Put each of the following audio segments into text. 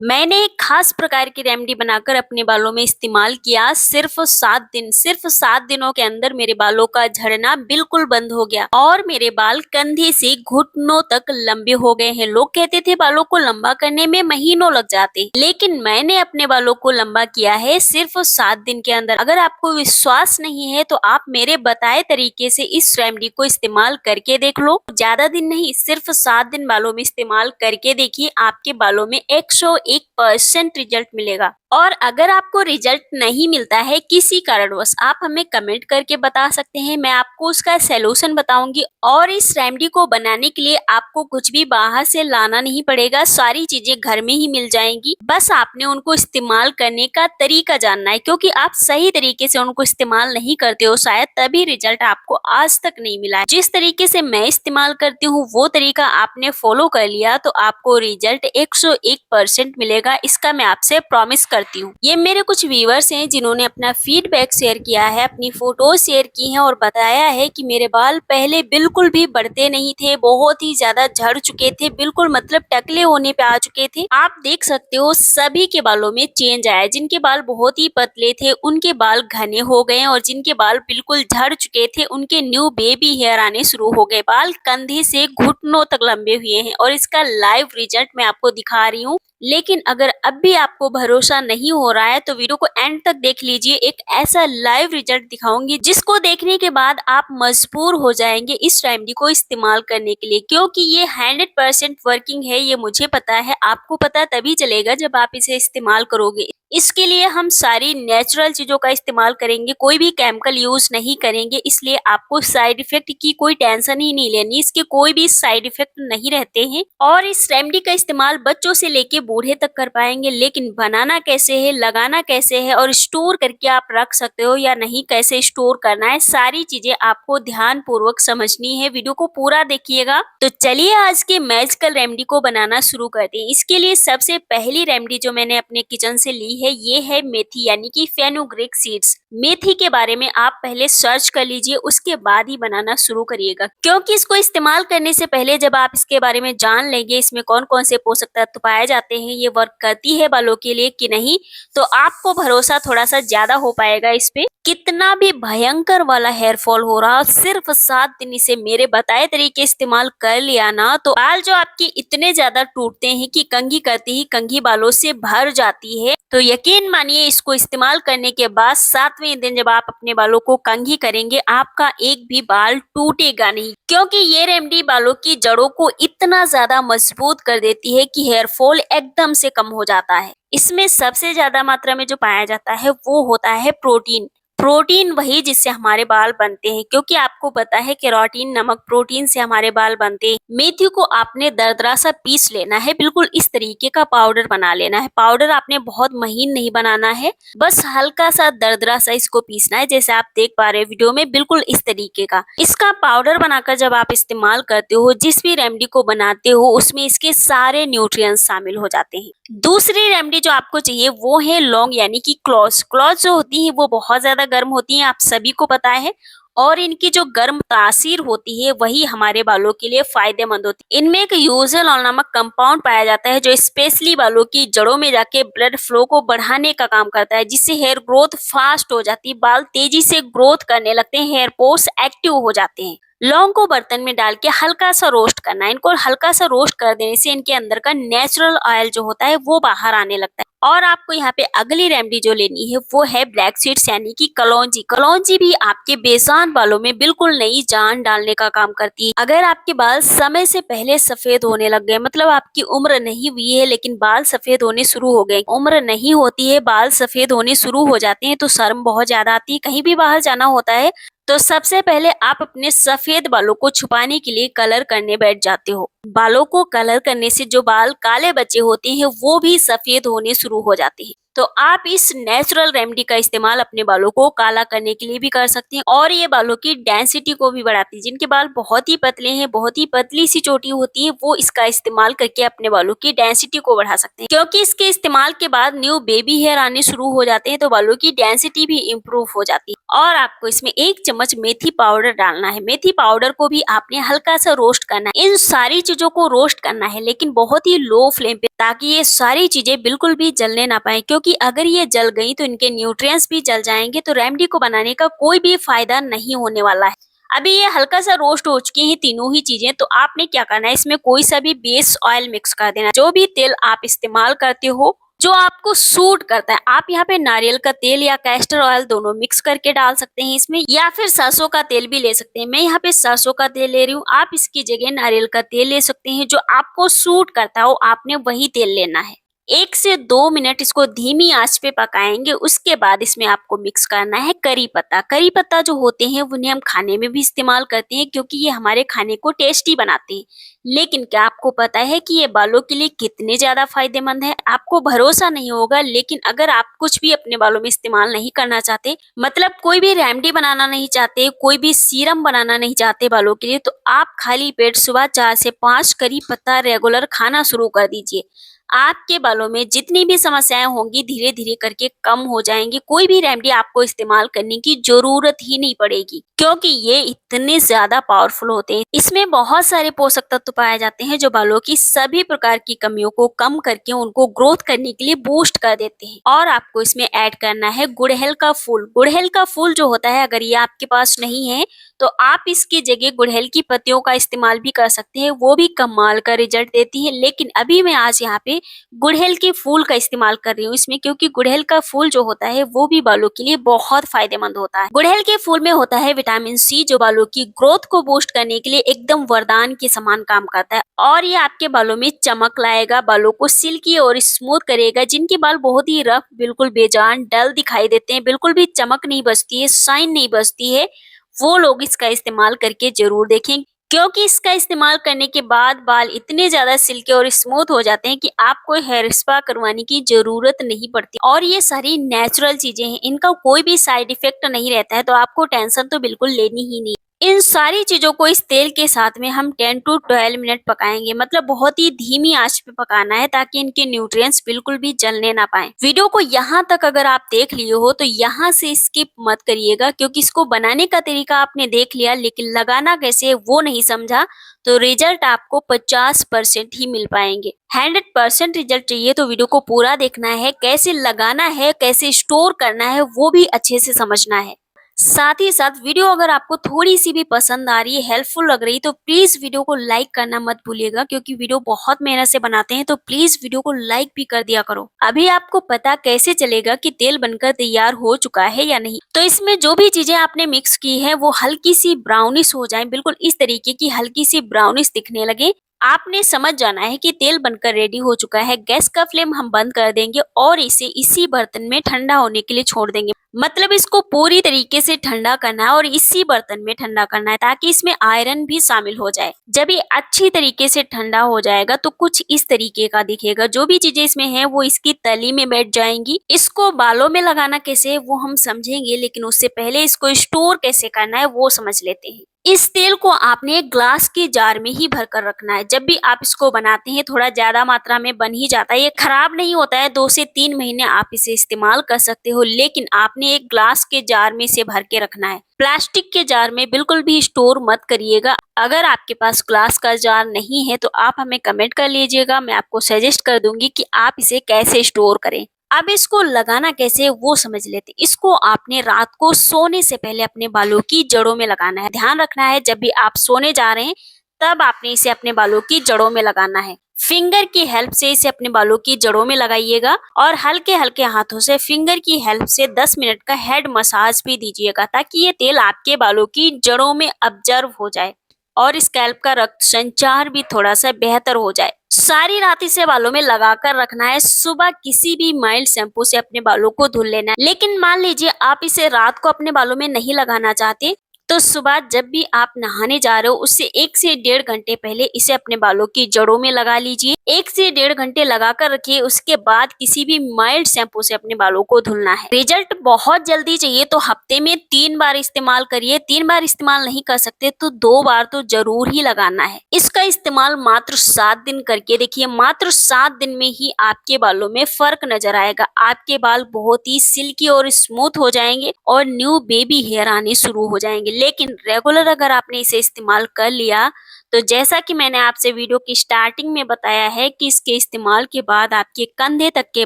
मैंने एक खास प्रकार की रेमेडी बनाकर अपने बालों में इस्तेमाल किया। सिर्फ 7 दिनों के अंदर मेरे बालों का झड़ना बिल्कुल बंद हो गया और मेरे बाल कंधे से घुटनों तक लंबे हो गए हैं। लोग कहते थे बालों को लंबा करने में महीनों लग जाते, लेकिन मैंने अपने बालों को लंबा किया है सिर्फ 7 दिन के अंदर। अगर आपको विश्वास नहीं है तो आप मेरे बताए तरीके से इस रेमेडी को इस्तेमाल करके देख लो। ज्यादा दिन नहीं, सिर्फ 7 दिन बालों में इस्तेमाल करके देखिए, आपके बालों में 101% रिजल्ट मिलेगा। और अगर आपको रिजल्ट नहीं मिलता है किसी कारणवश, आप हमें कमेंट करके बता सकते हैं, मैं आपको उसका सलूशन बताऊंगी। और इस रेमेडी को बनाने के लिए आपको कुछ भी बाहर से लाना नहीं पड़ेगा, सारी चीजें घर में ही मिल जाएंगी। बस आपने उनको इस्तेमाल करने का तरीका जानना है, क्योंकि आप सही तरीके से उनको इस्तेमाल नहीं करते हो शायद, तभी रिजल्ट आपको आज तक नहीं मिला है। जिस तरीके से मैं इस्तेमाल करती हूँ वो तरीका आपने फॉलो कर लिया तो आपको रिजल्ट 101% मिलेगा, इसका मैं आपसे प्रॉमिस करती हूँ। ये मेरे कुछ व्यूअर्स हैं जिन्होंने अपना फीडबैक शेयर किया है, अपनी फोटो शेयर की है और बताया है कि मेरे बाल पहले बिल्कुल भी बढ़ते नहीं थे, बहुत ही ज्यादा झड़ चुके थे, बिल्कुल मतलब टकले होने पे आ चुके थे। आप देख सकते हो सभी के बालों में चेंज आया। जिनके बाल बहुत ही पतले थे उनके बाल घने हो गए और जिनके बाल बिल्कुल झड़ चुके थे उनके न्यू बेबी हेयर आने शुरू हो गए। बाल कंधे से घुटनों तक लंबे हुए हैं और इसका लाइव रिजल्ट मैं आपको दिखा रही हूँ। लेकिन अगर अब भी आपको भरोसा नहीं हो रहा है तो वीडियो को एंड तक देख लीजिए। एक ऐसा लाइव रिजल्ट दिखाऊंगी जिसको देखने के बाद आप मजबूर हो जाएंगे इस रेमेडी को इस्तेमाल करने के लिए, क्योंकि ये 100% वर्किंग है। ये मुझे पता है, आपको पता तभी चलेगा जब आप इसे इस्तेमाल करोगे। इसके लिए हम सारी नेचुरल चीजों का इस्तेमाल करेंगे, कोई भी केमिकल यूज नहीं करेंगे, इसलिए आपको साइड इफेक्ट की कोई टेंशन ही नहीं लेनी। इसके कोई भी साइड इफेक्ट नहीं रहते हैं और इस रेमेडी का इस्तेमाल बच्चों से लेके बूढ़े तक कर पाएंगे। लेकिन बनाना कैसे है, लगाना कैसे है और स्टोर करके आप रख सकते हो या नहीं, कैसे स्टोर करना है, सारी चीजें आपको ध्यान पूर्वक समझनी है। वीडियो को पूरा देखिएगा। तो चलिए आज के मैजिकल रेमेडी को बनाना शुरू करते हैं। इसके लिए सबसे पहली रेमेडी जो मैंने अपने किचन से ली है ये है मेथी, यानी कि फेनुग्रीक सीड्स। मेथी के बारे में आप पहले सर्च कर लीजिए, उसके बाद ही बनाना शुरू करिएगा, क्योंकि इसको इस्तेमाल करने से पहले जब आप इसके बारे में जान लेंगे इसमें कौन कौन से पोषक तत्व पाए जाते हैं, ये वर्क करती है बालों के लिए कि नहीं, तो आपको भरोसा थोड़ा सा ज्यादा हो पाएगा इस पे। कितना भी भयंकर वाला हेयर फॉल हो रहा, सिर्फ 7 दिन इसे मेरे बताए तरीके इस्तेमाल कर लिया ना, तो बाल जो आपके इतने ज्यादा टूटते हैं कि कंघी करते ही कंघी बालों से भर जाती है। तो यकीन मानिए इसको इस्तेमाल करने के बाद 7वें दिन जब आप अपने बालों को कंघी करेंगे आपका एक भी बाल टूटेगा नहीं, क्योंकि ये रेमेडी बालों की जड़ों को इतना ज्यादा मजबूत कर देती है कि हेयर फॉल एकदम से कम हो जाता है। इसमें सबसे ज्यादा मात्रा में जो पाया जाता है वो होता है प्रोटीन। प्रोटीन वही जिससे हमारे बाल बनते हैं, क्योंकि आपको पता है केराटिन नामक प्रोटीन से हमारे बाल बनते हैं। मेथी को आपने दरदरा सा पीस लेना है, बिल्कुल इस तरीके का पाउडर बना लेना है। पाउडर आपने बहुत महीन नहीं बनाना है, बस हल्का सा दरदरा सा इसको पीसना है, जैसे आप देख पा रहे हैं वीडियो में, बिल्कुल इस तरीके का। इसका पाउडर बनाकर जब आप इस्तेमाल करते हो, जिस भी रेमेडी को बनाते हो, उसमें इसके सारे न्यूट्रिएंट्स शामिल हो जाते हैं। दूसरी रेमेडी जो आपको चाहिए वो है लौंग, यानी कि क्लॉव्स। क्लॉव्स जो होती है वो बहुत ज्यादा गर्म होती हैं, आप सभी को पता है, और इनकी जो गर्म तासीर होती है वही हमारे बालों के लिए फायदेमंद होती है। इनमें एक यूजल ऑल नामक कंपाउंड पाया जाता है जो स्पेशली बालों की जड़ों में जाके ब्लड फ्लो को बढ़ाने का काम करता है, जिससे हेयर ग्रोथ फास्ट हो जाती है, बाल तेजी से ग्रोथ करने लगते हैं, हेयर पोर्स एक्टिव हो जाते हैं। लौंग को बर्तन में डाल के हल्का सा रोस्ट करना है। इनको हल्का सा रोस्ट कर देने से इनके अंदर का नेचुरल ऑयल जो होता है वो बाहर आने लगता है। और आपको यहाँ पे अगली रेमेडी जो लेनी है वो है ब्लैक सीड्स, यानी कि कलौंजी। कलौंजी भी आपके बेजान बालों में बिल्कुल नई जान डालने का काम करती है। अगर आपके बाल समय से पहले सफेद होने लग गए, मतलब आपकी उम्र नहीं हुई है लेकिन बाल सफेद होने शुरू हो गए, उम्र नहीं होती है बाल सफेद होने शुरू हो जाते हैं तो शर्म बहुत ज्यादा आती है, कहीं भी बाहर जाना होता है तो सबसे पहले आप अपने सफेद बालों को छुपाने के लिए कलर करने बैठ जाते हो। बालों को कलर करने से जो बाल काले बचे होते हैं वो भी सफेद होने शुरू हो जाते हैं। तो आप इस नेचुरल रेमेडी का इस्तेमाल अपने बालों को काला करने के लिए भी कर सकते हैं और ये बालों की डेंसिटी को भी बढ़ाती है। जिनके बाल बहुत ही पतले हैं, बहुत ही पतली सी चोटी होती है, वो इसका इस्तेमाल करके अपने बालों की डेंसिटी को बढ़ा सकते हैं। क्योंकि इसके इस्तेमाल के बाद न्यू बेबी हेयर आने शुरू हो जाते हैं तो बालों की डेंसिटी भी इम्प्रूव हो जाती है। और आपको इसमें 1 चम्मच मेथी पाउडर डालना है। मेथी पाउडर को भी आपने हल्का सा रोस्ट करना है। इन सारी चीजों को रोस्ट करना है लेकिन बहुत ही लो फ्लेम पे, ताकि ये सारी चीजें बिल्कुल भी जलने ना पाए, क्योंकि अगर ये जल गई तो इनके न्यूट्रिएंट्स भी जल जाएंगे तो रेमेडी को बनाने का कोई भी फायदा नहीं होने वाला है। अभी ये हल्का सा रोस्ट हो चुकी हैं तीनों ही चीजें, तो आपने क्या करना है, इसमें कोई सा भी बेस ऑयल मिक्स कर देना। जो भी तेल आप इस्तेमाल करते हो, जो आपको सूट करता है, आप यहाँ पे नारियल का तेल या कैस्टर ऑयल दोनों मिक्स करके डाल सकते हैं इसमें, या फिर सरसों का तेल भी ले सकते हैं। मैं यहाँ पे सरसों का तेल ले रही हूँ, आप इसकी जगह नारियल का तेल ले सकते हैं। जो आपको सूट करता हो आपने वही तेल लेना है। 1 से 2 मिनट इसको धीमी आंच पे पकाएंगे। उसके बाद इसमें आपको मिक्स करना है करी पत्ता। करी पत्ता जो होते हैं उन्हें हम खाने में भी इस्तेमाल करते हैं, क्योंकि ये हमारे खाने को टेस्टी बनाते हैं। लेकिन क्या आपको पता है कि ये बालों के लिए कितने ज्यादा फायदेमंद है? आपको भरोसा नहीं होगा, लेकिन अगर आप कुछ भी अपने बालों में इस्तेमाल नहीं करना चाहते, मतलब कोई भी रेमेडी बनाना नहीं चाहते, कोई भी सीरम बनाना नहीं चाहते बालों के लिए, तो आप खाली पेट सुबह 4 से 5 करी पत्ता रेगुलर खाना शुरू कर दीजिए। आपके बालों में जितनी भी समस्याएं होंगी धीरे धीरे करके कम हो जाएंगी। कोई भी रेमेडी आपको इस्तेमाल करने की जरूरत ही नहीं पड़ेगी, क्योंकि ये इतने ज्यादा पावरफुल होते हैं। इसमें बहुत सारे पोषक तत्व पाए जाते हैं जो बालों की सभी प्रकार की कमियों को कम करके उनको ग्रोथ करने के लिए बूस्ट कर देते हैं। और आपको इसमें ऐड करना है गुड़हल का फूल। गुड़हल का फूल जो होता है, अगर ये आपके पास नहीं है तो आप इसकी जगह गुड़हल की पत्तियों का इस्तेमाल भी कर सकते हैं, वो भी कमाल का रिजल्ट देती है। लेकिन अभी मैं आज यहाँ पे गुड़हल के फूल का इस्तेमाल कर रही हूँ इसमें, क्योंकि गुड़हल का फूल जो होता है वो भी बालों के लिए बहुत फायदेमंद होता है। गुड़हल के फूल में होता है विटामिन सी, जो बालों की ग्रोथ को बूस्ट करने के लिए एकदम वरदान के समान काम करता है। और ये आपके बालों में चमक लाएगा, बालों को सिल्की और स्मूथ करेगा। जिनके बाल बहुत ही रफ, बिल्कुल बेजान, डल दिखाई देते हैं, बिल्कुल भी चमक नहीं बचती है, शाइन नहीं बचती है, वो लोग इसका इस्तेमाल करके जरूर देखें, क्योंकि इसका इस्तेमाल करने के बाद बाल इतने ज्यादा सिल्की और स्मूथ हो जाते हैं कि आपको हेयर स्पा करवाने की जरूरत नहीं पड़ती। और ये सारी नेचुरल चीजें हैं, इनका कोई भी साइड इफेक्ट नहीं रहता है, तो आपको टेंशन तो बिल्कुल लेनी ही नहीं। इन सारी चीजों को इस तेल के साथ में हम 10 to 12 मिनट पकाएंगे, मतलब बहुत ही धीमी आंच पे पकाना है, ताकि इनके न्यूट्रिएंट्स बिल्कुल भी जलने ना पाए। वीडियो को यहाँ तक अगर आप देख लिए हो तो यहाँ से स्किप मत करिएगा, क्योंकि इसको बनाने का तरीका आपने देख लिया, लेकिन लगाना कैसे है वो नहीं समझा, तो रिजल्ट आपको 50% ही मिल पाएंगे। 100% रिजल्ट चाहिए तो वीडियो को पूरा देखना है। कैसे लगाना है, कैसे स्टोर करना है, वो भी अच्छे से समझना है। साथ ही साथ वीडियो अगर आपको थोड़ी सी भी पसंद आ रही है, हेल्पफुल लग रही है, तो प्लीज वीडियो को लाइक करना मत भूलिएगा, क्योंकि वीडियो बहुत मेहनत से बनाते हैं, तो प्लीज वीडियो को लाइक भी कर दिया करो। अभी आपको पता कैसे चलेगा कि तेल बनकर तैयार हो चुका है या नहीं? तो इसमें जो भी चीजें आपने मिक्स की है वो हल्की सी ब्राउनिश हो जाए, बिल्कुल इस तरीके की हल्की सी ब्राउनिश दिखने लगे, आपने समझ जाना है कि तेल बनकर रेडी हो चुका है। गैस का फ्लेम हम बंद कर देंगे और इसे इसी बर्तन में ठंडा होने के लिए छोड़ देंगे। मतलब इसको पूरी तरीके से ठंडा करना है और इसी बर्तन में ठंडा करना है, ताकि इसमें आयरन भी शामिल हो जाए। जब ये अच्छी तरीके से ठंडा हो जाएगा तो कुछ इस तरीके का दिखेगा। जो भी चीजें इसमें हैं वो इसकी तली में बैठ जाएंगी। इसको बालों में लगाना कैसे है वो हम समझेंगे, लेकिन उससे पहले इसको स्टोर कैसे करना है वो समझ लेते हैं। इस तेल को आपने एक ग्लास के जार में ही भर कर रखना है। जब भी आप इसको बनाते हैं थोड़ा ज्यादा मात्रा में बन ही जाता है, ये खराब नहीं होता है। 2 से 3 महीने आप इसे इस्तेमाल कर सकते हो, लेकिन आपने एक ग्लास के जार में इसे भर के रखना है। प्लास्टिक के जार में बिल्कुल भी स्टोर मत करिएगा। अगर आपके पास ग्लास का जार नहीं है तो आप हमें कमेंट कर लीजिएगा, मैं आपको सजेस्ट कर दूंगी कि आप इसे कैसे स्टोर करें। अब इसको लगाना कैसे है वो समझ लेते हैं। इसको आपने रात को सोने से पहले अपने बालों की जड़ों में लगाना है। ध्यान रखना है जब भी आप सोने जा रहे हैं तब आपने इसे अपने बालों की जड़ों में लगाना है। फिंगर की हेल्प से इसे अपने बालों की जड़ों में लगाइएगा और हल्के हल्के हाथों से फिंगर की हेल्प से 10 मिनट का हेड मसाज भी दीजिएगा, ताकि ये तेल आपके बालों की जड़ों में ऑब्जर्व हो जाए और स्कैल्प का रक्त संचार भी थोड़ा सा बेहतर हो जाए। सारी रात इसे बालों में लगाकर रखना है। सुबह किसी भी माइल्ड शैम्पू से अपने बालों को धुल लेना है। लेकिन मान लीजिए आप इसे रात को अपने बालों में नहीं लगाना चाहते, तो सुबह जब भी आप नहाने जा रहे हो उससे 1 से 1.5 घंटे पहले इसे अपने बालों की जड़ों में लगा लीजिए। 1 से 1.5 घंटे लगाकर रखिए, उसके बाद किसी भी माइल्ड शैम्पू से अपने बालों को धुलना है। रिजल्ट बहुत जल्दी चाहिए तो हफ्ते में 3 बार इस्तेमाल करिए। 3 बार इस्तेमाल नहीं कर सकते तो 2 बार तो जरूर ही लगाना है। इसका इस्तेमाल मात्र 7 दिन करके देखिए, मात्र 7 दिन में ही आपके बालों में फर्क नजर आएगा। आपके बाल बहुत ही सिल्की और स्मूथ हो जाएंगे और न्यू बेबी हेयर आने शुरू हो जाएंगे। लेकिन रेगुलर अगर आपने इसे इस्तेमाल कर लिया तो जैसा कि मैंने आपसे वीडियो की स्टार्टिंग में बताया है कि इसके इस्तेमाल के बाद आपके कंधे तक के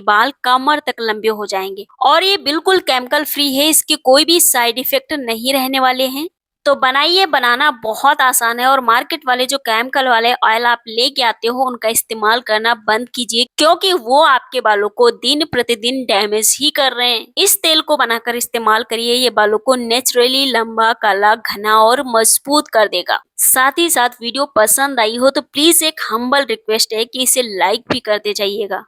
बाल कमर तक लंबे हो जाएंगे और ये बिल्कुल केमिकल फ्री है, इसके कोई भी साइड इफेक्ट नहीं रहने वाले हैं। तो बनाइए, बनाना बहुत आसान है और मार्केट वाले जो केमिकल वाले ऑयल आप लेके आते हो उनका इस्तेमाल करना बंद कीजिए, क्योंकि वो आपके बालों को दिन प्रतिदिन डैमेज ही कर रहे हैं। इस तेल को बनाकर इस्तेमाल करिए, ये बालों को नेचुरली लंबा, काला, घना और मजबूत कर देगा। साथ ही साथ वीडियो पसंद आई हो तो प्लीज एक हम्बल रिक्वेस्ट है कि इसे लाइक भी करते जाइएगा।